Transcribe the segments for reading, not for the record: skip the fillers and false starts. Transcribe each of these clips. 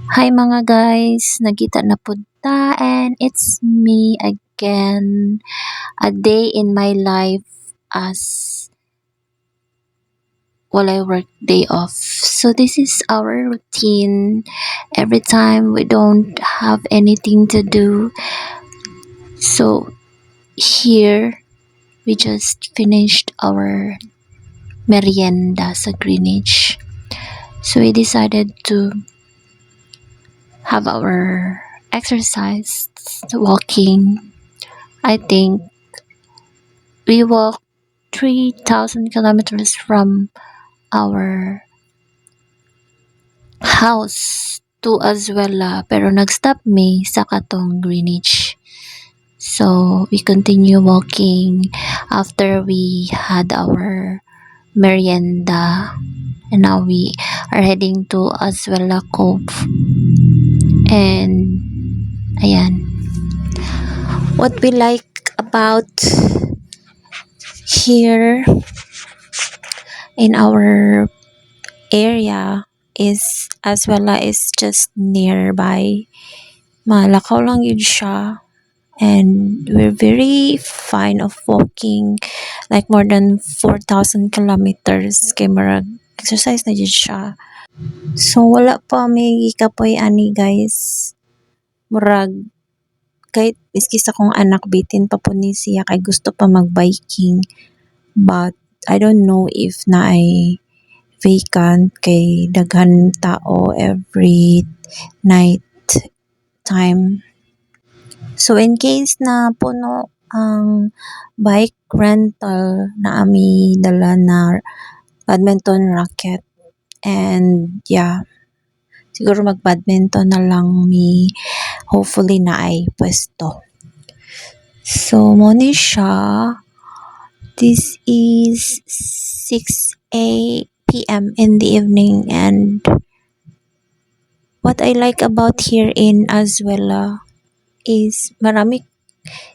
Hi mga guys, nagkita na pud ta and it's me again. A day in my life as while I work day off. So this is our routine. Every time we don't have anything to do. So here we just finished our merienda sa Greenwich. So we decided to have our exercise, walking. I think we walked 3,000 kilometers from our house to Azuela pero nag-stop me sa katong Greenwich. So we continue walking after we had our merienda and now we are heading to Azuela Cove. And ayan. What we like about here in our area is Azuela is just nearby. Malakaw lang yun siya. And we're very fine of walking like more than 4,000 kilometers kay marag exercise na jud siya. So wala pa may kapoy ani guys. Murag kahit miski sa kong anak bitin pa po ni siya kay gusto pa mag-biking. But I don't know if na ay vacant kay daghan tao every night time. So in case na puno ang bike rental na ami dala na badminton racket and yeah, siguro mag-badminton na lang mi hopefully na ay pwesto. So mo ni siya. This is 6 p.m. in the evening and what I like about here in Azuela is marami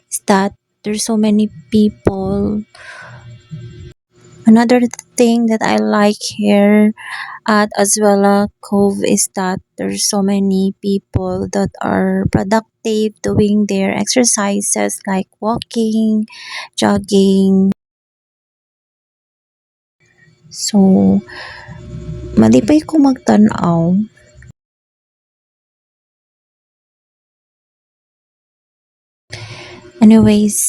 is that there's so many people. Another thing that I like here at Azuela Cove is that there's so many people that are productive doing their exercises like walking, jogging. So, malipay ko magtanaw. Anyways,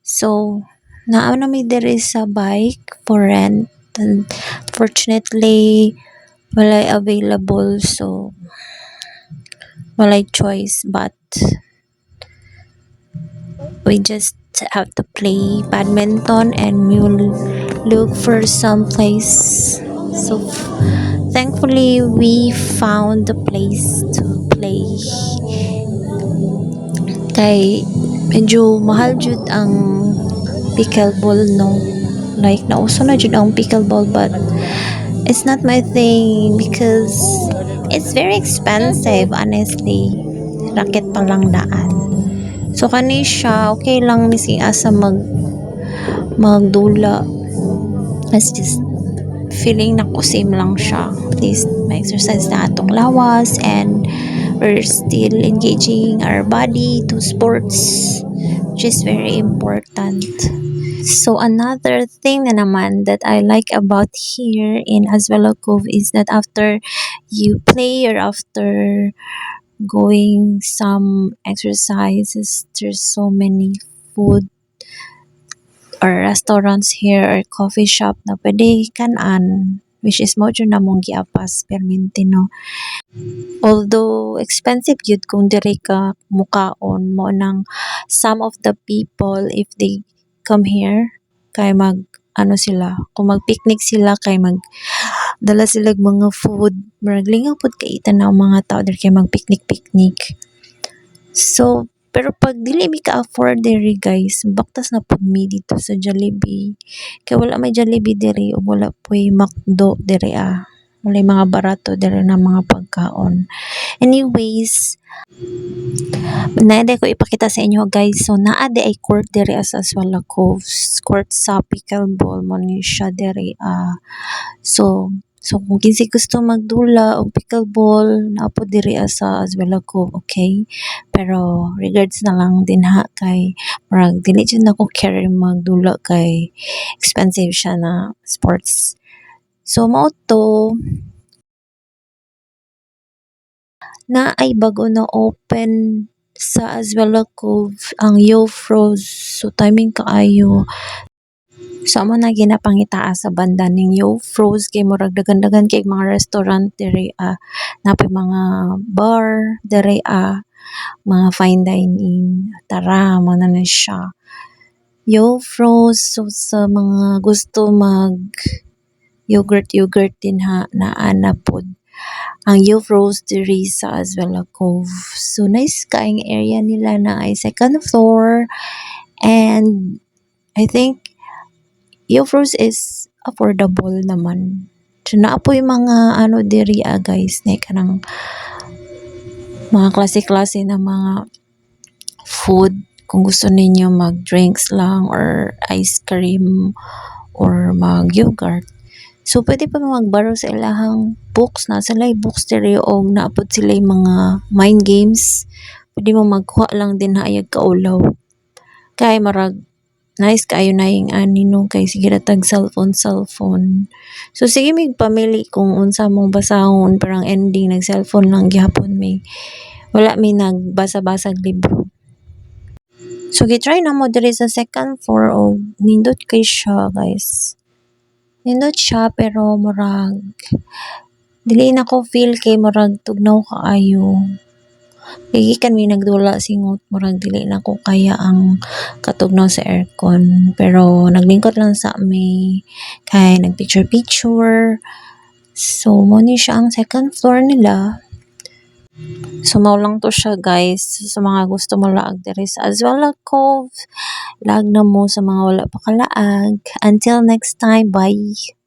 so naa na may dere sa bike for rent. And fortunately, walay available so walay choice but we just have to play badminton and we will look for some place. So thankfully we found the place to play. Kay medyo mahal jud ang pickleball no. Like nauso na jud ang pickleball but it's not my thing because it's very expensive honestly. Racket pa lang daan. So kani siya okay lang misi asa magdula. It's just feeling na ko same lang siya. At least may exercise na atong lawas and we're still engaging our body to sports which is very important. So another thing na naman that I like about here in Azuela Cove is that after you play or after going some exercises, there's so many food or restaurants here or coffee shop na pwede kanan which is mo dyan na mong giapas permente no. Although expensive yun kung diri ka mukaon mo nang some of the people if they come here kay mag ano sila kung mag picnic sila kay mag dala sila mga food murag lingaw pud kay tanaw mga tao diri kay mag picnic. So pero pag dili mi ka afford diri guys baktas na pud mi dito sa Jollibee kay wala may Jollibee diri ug wala poy McDo diri walay mga barato diri na mga pagkaon. Anyways, naade ko ipakita sa inyo guys. So naade ay court diri sa Azuela Cove. Court sa pickleball mo ni siya diri. So So kung kinsay gusto magdula og pickleball, naa po diri sa Azuela Cove, okay? Pero regards na lang dinha kay murag dili jud nako care magdula kay expensive siya na sports. So mao to, naay bago na open sa Azuela Cove ang Yo Froze. So timing kaayo. So amo na ginapangitaas sa banda ning Yo Froze kay murag dagan-dagan kay mga restaurant diri napay mga bar diri mga fine dining. Tara mo na na siya. Yo Froze, so sa mga gusto mag yogurt din ha naa na pod ang Youth Rose diri sa Azuela Cove. So nice kaayong area nila na ay second floor, and I think Youth Rose is affordable naman. So naa po yung mga ano diri guys, na kanang mga klase-klase na mga food kung gusto ninyo mag drinks lang or ice cream or mag yogurt. So pwede pa magbaro sa ilahang books, na sila books diri og naapod sila mga mind games. Pwede mo magkuha lang din hayag kaulaw. Kay marag nice kayo na yung anino kay sige tag cellphone. So sige mig pamili kung unsa mong basahon, parang ending nag cellphone lang gihapon may wala may nagbasa-basag libro. So gitry na mo diri sa second floor og nindot kay siya guys. Nindot siya pero murag dili na ko feel kay murag tugnaw kaayo. Kay gikan mi nagdula singot murag dili na ko kaya ang katugnaw sa aircon. Pero naglingkod lang sa mi kay nagpicture. So mo ni siya ang second floor nila. So mao lang to siya guys sa mga gusto mo laag diri sa Azuela Cove. Laag na mo sa mga wala pa kalaag. Until next time, bye.